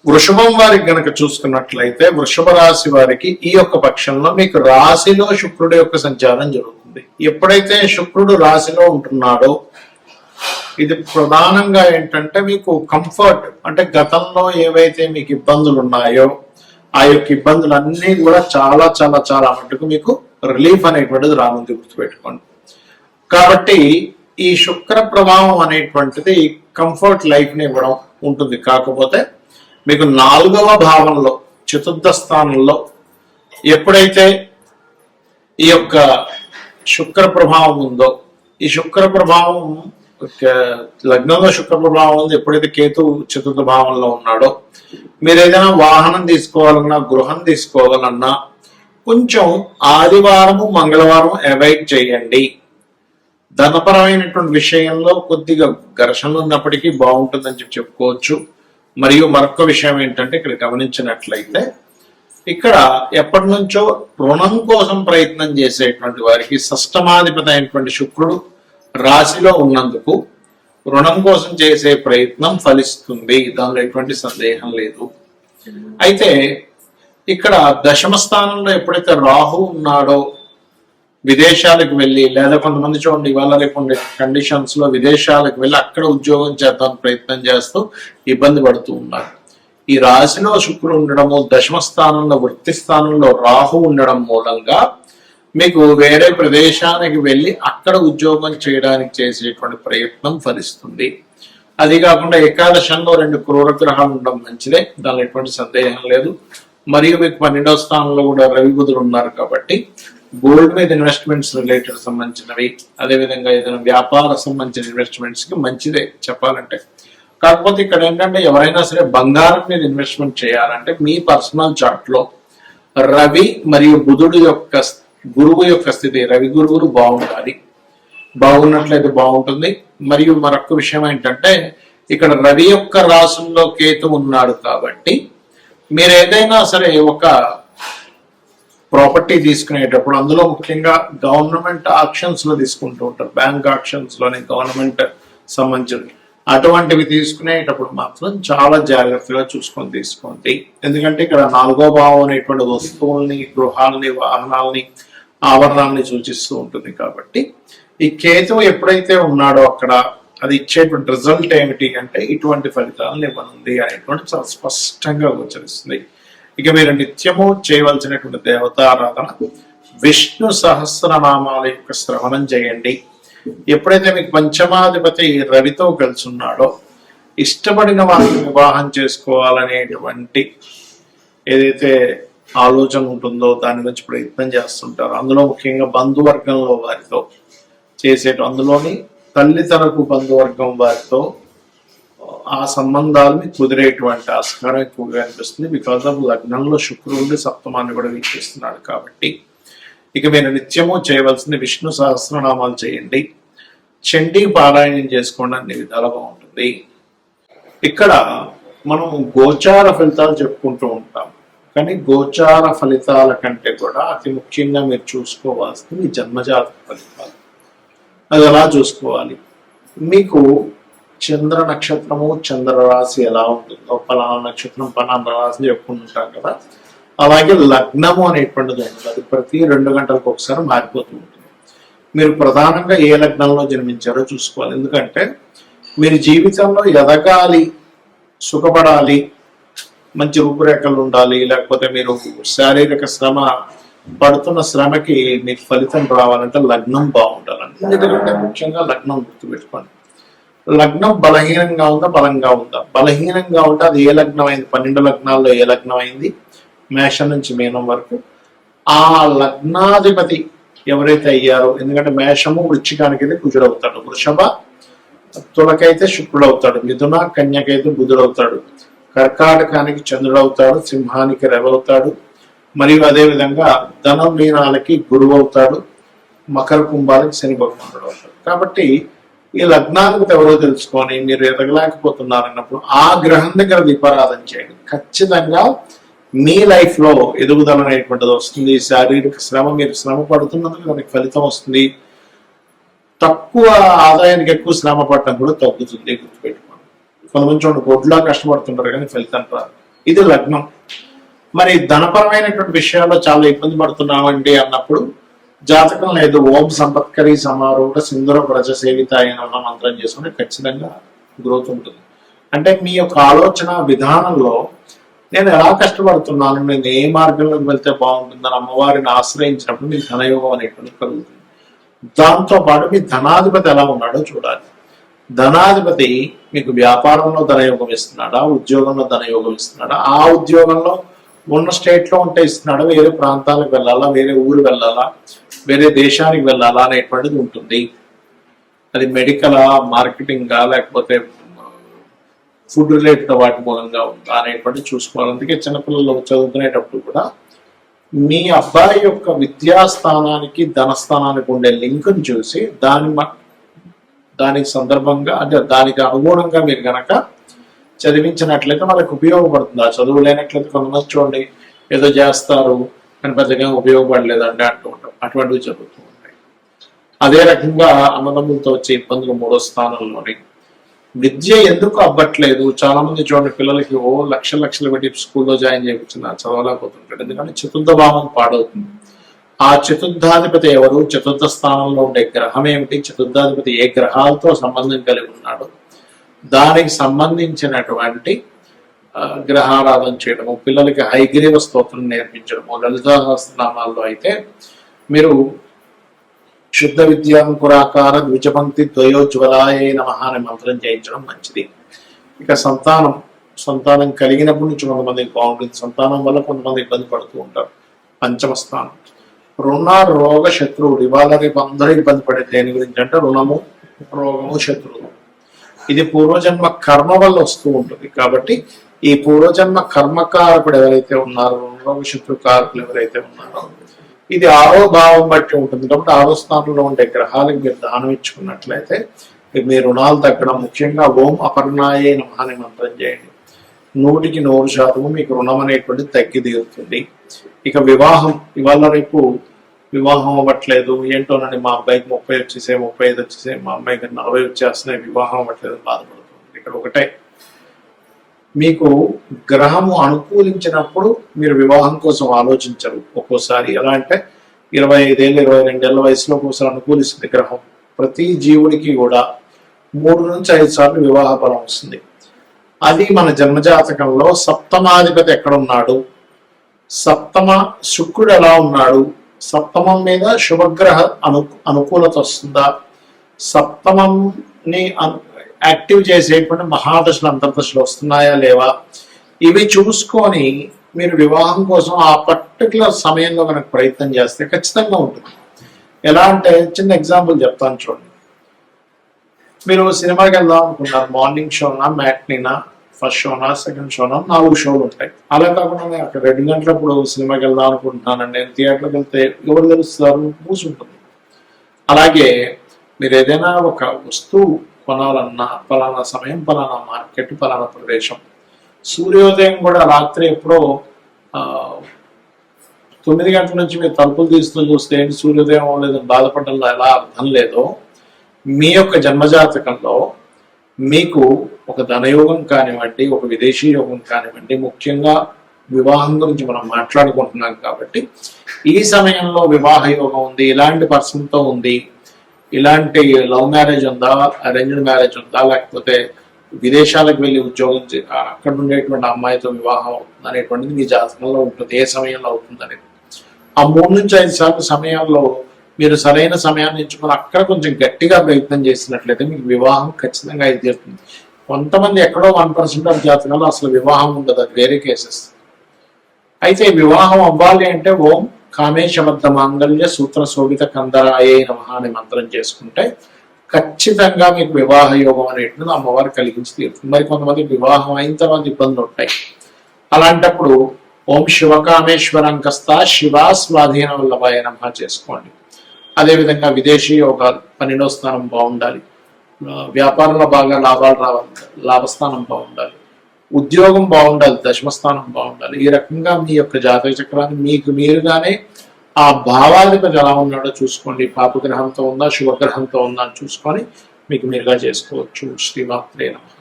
వృషభం వారికి గనక చూసుకున్నట్లయితే వృషభ రాశి వారికి ఈ యొక్క పక్షంలో మీకు రాశిలో శుక్రుడి యొక్క సంచారం జరుగుతుంది. ఎప్పుడైతే శుక్రుడు రాశిలో ఉంటున్నాడో ఇది ప్రధానంగా ఏంటంటే మీకు కంఫర్ట్, అంటే గతంలో ఏవైతే మీకు ఇబ్బందులు ఉన్నాయో ఆ యొక్క ఇబ్బందులన్నీ కూడా చాలా చాలా చాలా మటుకు మీకు రిలీఫ్ అనేటువంటిది రానుంది, గుర్తుపెట్టుకోండి. కాబట్టి ఈ శుక్ర ప్రభావం అనేటువంటిది కంఫర్ట్ లైఫ్ ని ఇవ్వడం ఉంటుంది. కాకపోతే మీకు 4వ భావంలో చతుర్థ స్థానంలో ఎప్పుడైతే ఈ యొక్క శుక్ర ప్రభావం ఉందో, ఈ శుక్ర ప్రభావం లగ్నంలో శుక్ర ప్రభావం ఉంది, ఎప్పుడైతే కేతు చతుర్థ భావంలో ఉన్నాడో మీరు ఏదైనా వాహనం తీసుకోవాలన్నా గృహం తీసుకోవాలన్నా కొంచెం ఆదివారము మంగళవారం అవాయిడ్ చేయండి. ధనపరమైనటువంటి విషయంలో కొద్దిగా ఘర్షణలు ఉన్నప్పటికీ బాగుంటుందని చెప్పుకోవచ్చు. మరియు మరొక విషయం ఏంటంటే ఇక్కడ గమనించినట్లయితే ఇక్కడ ఎప్పటి నుంచో రుణం కోసం ప్రయత్నం చేసేటువంటి వారికి షష్టమాధిపతి అయినటువంటి శుక్రుడు రాశిలో ఉన్నందుకు రుణం కోసం చేసే ప్రయత్నం ఫలిస్తుంది, దానిలో ఎటువంటి సందేహం లేదు. అయితే ఇక్కడ దశమ స్థానంలో ఎప్పుడైతే రాహు ఉన్నాడో విదేశాలకు వెళ్ళి, లేదా కొంతమంది చూడండి ఇవాళ రేపు కండిషన్స్ లో విదేశాలకు వెళ్ళి అక్కడ ఉద్యోగం చేద్దాం ప్రయత్నం చేస్తూ ఇబ్బంది పడుతూ ఉన్నారు. ఈ రాశిలో శుక్రుడు ఉండడము, దశమ స్థానంలో వృత్తి స్థానంలో రాహు ఉండడం మూలంగా మీకు వేరే ప్రదేశానికి వెళ్ళి అక్కడ ఉద్యోగం చేయడానికి చేసేటువంటి ప్రయత్నం ఫలిస్తుంది. అది కాకుండా ఏకాదశంలో 2 క్రూర గ్రహాలు ఉండడం మంచిదే, దానిలో ఎటువంటి సందేహం లేదు. మరియు మీకు 12వ స్థానంలో కూడా రవి బుధుడు ఉన్నారు కాబట్టి గోల్డ్ మీద ఇన్వెస్ట్మెంట్స్ రిలేటెడ్ సంబంధించినవి, అదేవిధంగా ఏదైనా వ్యాపార సంబంధించిన ఇన్వెస్ట్మెంట్స్ కి మంచిదే చెప్పాలంటే. కాకపోతే ఇక్కడ ఏంటంటే ఎవరైనా సరే బంగారం మీద ఇన్వెస్ట్మెంట్ చేయాలంటే మీ పర్సనల్ చార్ట్ లో రవి మరియు బుధుడు యొక్క గురువు యొక్క స్థితి, రవి గురువులు బాగుండాలి, బాగున్నట్లయితే బాగుంటుంది. మరియు మరొక విషయం ఏంటంటే ఇక్కడ రవి యొక్క రాశుల్లో కేతు ఉన్నాడు కాబట్టి మీరు ఏదైనా సరే ఒక ప్రాపర్టీ తీసుకునేటప్పుడు అందులో ముఖ్యంగా గవర్నమెంట్ ఆక్షన్స్ లో తీసుకుంటూ ఉంటారు, బ్యాంక్ ఆక్షన్స్ లోనే గవర్నమెంట్ సంబంధించి అటువంటివి తీసుకునేటప్పుడు మాత్రం చాలా జాగ్రత్తగా చూసుకొని తీసుకోండి. ఎందుకంటే ఇక్కడ 4వ భావం అనేటువంటి వస్తువుల్ని, గృహాలని, వాహనాలని, ఆభరణాలని సూచిస్తూ ఉంటుంది. కాబట్టి ఈ కేతువు ఎప్పుడైతే ఉన్నాడో అక్కడ అది ఇచ్చేటువంటి రిజల్ట్ ఏమిటి అంటే ఇటువంటి ఫలితాలను ఇవ్వనుంది అనేటువంటి చాలా స్పష్టంగా గోచరిస్తుంది. ఇక మీరు నిత్యము చేయవలసినటువంటి దేవతారాధన విష్ణు సహస్రనామాల యొక్క శ్రవణం చేయండి. ఎప్పుడైతే మీకు పంచమాధిపతి రవితో కలిసి ఉన్నాడో ఇష్టపడిన వారిని వివాహం చేసుకోవాలనేటువంటి ఏదైతే ఆలోచన ఉంటుందో దాని గురించి ప్రయత్నం చేస్తుంటారు. అందులో ముఖ్యంగా బంధువర్గంలో వారితో అందులోని తల్లితరపు బంధువర్గం వారితో ఆ సంబంధాలని కుదిరేటువంటి ఆస్కారం ఎక్కువగా అనిపిస్తుంది. బికాజ్ ఆఫ్ లగ్నంలో శుక్రుడు సప్తమాన్ని కూడా వీక్షిస్తున్నాడు కాబట్టి ఇక మీరు నిత్యము చేయవలసింది విష్ణు సహస్రనామాలు చేయండి, చండీ పారాయణం చేసుకోండి, అన్ని విధాలుగా బాగుంటుంది. ఇక్కడ మనం గోచార ఫలితాలు చెప్పుకుంటూ ఉంటాం, కానీ గోచార ఫలితాల కంటే కూడా అతి ముఖ్యంగా మీరు చూసుకోవాల్సింది మీ జన్మజాతక ఫలితాలు. అది ఎలా చూసుకోవాలి? మీకు చంద్ర నక్షత్రము, చంద్ర రాశి ఎలా ఉంటుందో, పలానా నక్షత్రం పలానా రాశి చెప్పుకుంటుంటాం కదా, అలాగే లగ్నము అనేటువంటిది ఉంటుంది. అది ప్రతి 2 గంటలకు ఒకసారి మారిపోతూ ఉంటుంది. మీరు ప్రధానంగా ఏ లగ్నంలో జన్మించారో చూసుకోవాలి. ఎందుకంటే మీరు జీవితంలో ఎదగాలి, సుఖపడాలి, మంచి రూపురేఖలు ఉండాలి, లేకపోతే మీరు శారీరక శ్రమ పడుతున్న శ్రమకి మీకు ఫలితం రావాలంటే లగ్నం బాగుండాలండి. ఎందుకంటే ముఖ్యంగా లగ్నం గుర్తుపెట్టుకోండి. లగ్నం బలహీనంగా ఉందా, బలంగా ఉందా? బలహీనంగా ఉంటే అది ఏ లగ్నం అయింది? 12 లగ్నాల్లో ఏ లగ్నం అయింది? మేషం నుంచి మీనం వరకు ఆ లగ్నాధిపతి ఎవరైతే అయ్యారో, ఎందుకంటే మేషము వృశ్చికానికి అయితే కుజుడు అవుతాడు, వృషభ తులకైతే శుక్రుడు అవుతాడు, మిథున కన్యకైతే బుధుడు అవుతాడు, కర్కాటకానికి చంద్రుడు అవుతాడు, సింహానికి రవి అవుతాడు, మరియు అదే విధంగా ధనం మీనాలకి గురువు అవుతాడు, మకర కుంభాలకి శని భగవానుడు అవుతాడు. కాబట్టి ఈ లగ్నాధిపతి ఎవరో తెలుసుకొని మీరు ఎదగలేకపోతున్నారన్నప్పుడు ఆ గ్రహం దగ్గర దీపారాధన చేయండి. ఖచ్చితంగా మీ లైఫ్ లో ఎదుగుదల అనేటువంటిది వస్తుంది. శారీరక శ్రమ, మీరు శ్రమ పడుతున్నందుకు దానికి ఫలితం వస్తుంది. తక్కువ ఆదాయానికి ఎక్కువ శ్రమ పడటం కూడా తగ్గుతుంది, గుర్తుపెట్టుకోండి. కొంతమంది చూడండి గొడ్లా కష్టపడుతుంటారు కానీ ఫలితం రాదు. ఇది లగ్నం. మరి ధనపరమైనటువంటి విషయాల్లో చాలా ఇబ్బంది పడుతున్నామండి అన్నప్పుడు జాతకం లేదు, ఓం సంపత్కరి సమారూఢ సింధుర వ్రజ సేవిత అయిన మంత్రం చేసుకుంటే ఖచ్చితంగా గ్రోత్ ఉంటుంది. అంటే మీ యొక్క ఆలోచన విధానంలో నేను ఎలా కష్టపడుతున్నాను, నేను ఏ మార్గంలోకి వెళ్తే బాగుంటుందని అమ్మవారిని ఆశ్రయించినప్పుడు మీకు ధనయోగం అనేటువంటి కలుగుతుంది. దాంతో పాటు మీ ధనాధిపతి ఎలా ఉన్నాడో చూడాలి. ధనాధిపతి మీకు వ్యాపారంలో ధనయోగం ఇస్తున్నాడా, ఉద్యోగంలో ధనయోగం ఇస్తున్నాడా, ఆ ఉద్యోగంలో ఉన్న స్టేట్ లో ఉంటే ఇస్తున్నాడా, వేరే ప్రాంతాలకు వెళ్ళాలా, వేరే ఊరు వెళ్ళాలా, వేరే దేశానికి వెళ్ళాలా అనేటువంటిది ఉంటుంది. అది మెడికలా, మార్కెటింగా, లేకపోతే ఫుడ్ రిలేటెడ్ వాటి మూలంగా ఉందా అనేటువంటి చూసుకోవాలి. అందుకే చిన్నపిల్లలు చదువుకునేటప్పుడు కూడా మీ అబ్బాయి యొక్క విద్యాస్థానానికి ధనస్థానానికి ఉండే లింక్ని చూసి దానికి సందర్భంగా అంటే దానికి అనుగుణంగా మీరు కనుక చదివించినట్లయితే వాళ్ళకి ఉపయోగపడుతుంది. ఆ చదువు లేనట్లయితే కొంతమంది చూడండి ఏదో చేస్తారు కానీ పెద్దగా ఉపయోగపడలేదంటే అంటూ ఉంటాం. అటువంటివి జరుగుతూ ఉంటాయి. అదే రకంగా అన్నదమ్ములతో వచ్చే ఇబ్బందులు 3వ స్థానంలోని విద్య ఎందుకు అవ్వట్లేదు. చాలా మంది చూడండి పిల్లలకి లక్షలు పెట్టి స్కూల్లో జాయిన్ చేయించిన చదవలేకపోతుంటాడు. ఎందుకంటే చతుర్థ భావం పాడవుతుంది. ఆ చతుర్థాధిపతి ఎవరు, చతుర్థ స్థానంలో ఉండే గ్రహం ఏమిటి, చతుర్థాధిపతి ఏ గ్రహాలతో సంబంధం కలిగి ఉన్నాడు, దానికి సంబంధించినటువంటి గ్రహారాధన చేయడము, పిల్లలకి హైగ్రీవ స్తోత్రం నేర్పించడము. లలితా సహస్రనామాల్లో అయితే మీరు శుద్ధ విద్యాంకురాకార ద్విజపంక్తి ద్వయోజ్వలాయ నమః అనే మంత్రం చేయించడం మంచిది. ఇక సంతానం కలిగినప్పటి నుంచి కొంతమందికి బాగుంటుంది. సంతానం వల్ల కొంతమంది ఇబ్బంది పడుతూ ఉంటారు. 5వ స్థానం రుణ రోగ శత్రువులు. ఇవాళ రేపు అందరూ ఇబ్బంది పడే దేని గురించి అంటే రుణము, రోగము, శత్రువులు. ఇది పూర్వజన్మ కర్మ వల్ల వస్తూ ఉంటుంది. కాబట్టి ఈ పూర్వజన్మ కర్మకారకుడు ఎవరైతే ఉన్నారో, రుణరోగ శత్రు కారకులు ఎవరైతే ఉన్నారో, ఇది 6వ భావం బట్టి ఉంటుంది. కాబట్టి 6వ స్థానంలో ఉండే గ్రహాలకు మీరు దానం ఇచ్చుకున్నట్లయితే మీ రుణాలు తగ్గడం. ముఖ్యంగా ఓం అపర్ణాయే నమః అనే మంత్రం చేయండి. 100% మీకు రుణం అనేటువంటిది తగ్గి తీరుతుంది. ఇక వివాహం, ఇవాళ రేపు వివాహం అవ్వట్లేదు ఏంటోనండి, మా అబ్బాయికి 30 వచ్చేసే, 35 వచ్చేసే, మా అమ్మాయికి 40 వచ్చేస్తున్నాయి, వివాహం అవ్వట్లేదు బాధపడుతుంది. ఇక్కడ ఒకటే, మీకు గ్రహము అనుకూలించినప్పుడు మీరు వివాహం కోసం ఆలోచించరు. ఒక్కోసారి ఎలా అంటే 25 ఏళ్ళు 22 ఏళ్ల వయసులో ఒక్కోసారి అనుకూలిస్తుంది గ్రహం. ప్రతి జీవుడికి కూడా 3 నుంచి 5 సార్లు వివాహ బలం వస్తుంది. అది మన జన్మజాతకంలో సప్తమాధిపతి ఎక్కడ ఉన్నాడు, సప్తమ శుక్రుడు ఎలా ఉన్నాడు, సప్తమం మీద శుభగ్రహ అనుకూలత వస్తుందా, సప్తమంని యాక్టివ్ చేసేటువంటి మహాదశలు అంతర్దశలు వస్తున్నాయా లేవా, ఇవి చూసుకొని మీరు వివాహం కోసం ఆ పర్టికులర్ సమయంలో కనుక ప్రయత్నం చేస్తే ఖచ్చితంగా ఉంటుంది. ఎలా అంటే చిన్న ఎగ్జాంపుల్ చెప్తాను చూడండి. మీరు సినిమాకి వెళ్దాం అనుకున్నారు, మార్నింగ్ షోనా, మ్యాట్నీనా, ఫస్ట్ షోనా, సెకండ్ షోనా, 4 షోలు ఉంటాయి. అలా కాకుండా నేను అక్కడ 2 గంటలప్పుడు సినిమాకి వెళ్దాం అనుకుంటున్నానండి, నేను థియేటర్కి వెళ్తే ఎవరు తెలుస్తారు, మూసుంటుంది. అలాగే మీరు ఏదైనా ఒక వస్తువు కొనాలన్నా పలానా సమయం, పలానా మార్కెట్, పలానా ప్రదేశం. సూర్యోదయం కూడా రాత్రి ఎప్పుడో 9 గంటల నుంచి మీరు తలుపులు తీస్తూ చూస్తే ఏంటి సూర్యోదయం అవ్వలేదని బాధపడడంలో ఎలా అర్థం లేదో, మీ యొక్క జన్మజాతకంలో మీకు ఒక ధనయోగం కానివ్వండి, ఒక విదేశీ యోగం కానివ్వండి, ముఖ్యంగా వివాహం గురించి మనం మాట్లాడుకుంటున్నాం కాబట్టి ఈ సమయంలో వివాహ యోగం ఉంది, ఇలాంటి పర్సన్తో ఉంది, ఇలాంటి లవ్ మ్యారేజ్ ఉందా, అరేంజ్డ్ మ్యారేజ్ ఉందా, లేకపోతే విదేశాలకు వెళ్ళి ఉద్యోగం అక్కడ ఉండేటువంటి అమ్మాయితో వివాహం అవుతుంది అనేటువంటిది మీ జాతకంలో ఉంటుంది. ఏ సమయంలో అవుతుంది అనేది ఆ 3 నుంచి 5 సార్లు సమయాల్లో మీరు సరైన సమయాన్ని ఎంచుకొని అక్కడ కొంచెం గట్టిగా ప్రయత్నం చేసినట్లయితే మీకు వివాహం ఖచ్చితంగా అయితే తీరుతుంది. కొంతమంది ఎక్కడో 1% ఆఫ్ జాతకంలో అసలు వివాహం ఉండదు, అది వేరే కేసెస్. అయితే వివాహం అవ్వాలి అంటే ఓం కామేశబద్ధ మాంగళ్య సూత్ర శోభిత కందరాయ నమః అనే మంత్రం చేసుకుంటే ఖచ్చితంగా మీకు వివాహ యోగం అనేటువంటిది అమ్మవారు కలిగించి తీరుతుంది. మరి కొంతమంది వివాహం అయిన తర్వాత ఇబ్బందులు ఉంటాయి. అలాంటప్పుడు ఓం శివకామేశ్వరంకస్తా శివా స్వాధీన వల్లభాయ నమః చేసుకోండి. అదేవిధంగా విదేశీ యోగాలు, 12వ స్థానం బాగుండాలి, వ్యాపారంలో బాగా లాభాలు రావాలి, లాభస్థానం బాగుండాలి, ఉద్యోగం బాగుండాలి, 10వ స్థానం బాగుండాలి. ఈ రకంగా మీ యొక్క జాతక చక్రాన్ని మీకు మీరుగానే ఆ భావాధిపతి ఎలా ఉన్నాడో చూసుకోండి. పాపగ్రహంతో ఉందా, శుభగ్రహంతో ఉందా అని చూసుకొని మీకు మీరుగా చేసుకోవచ్చు. శ్రీమాత్రే నమః.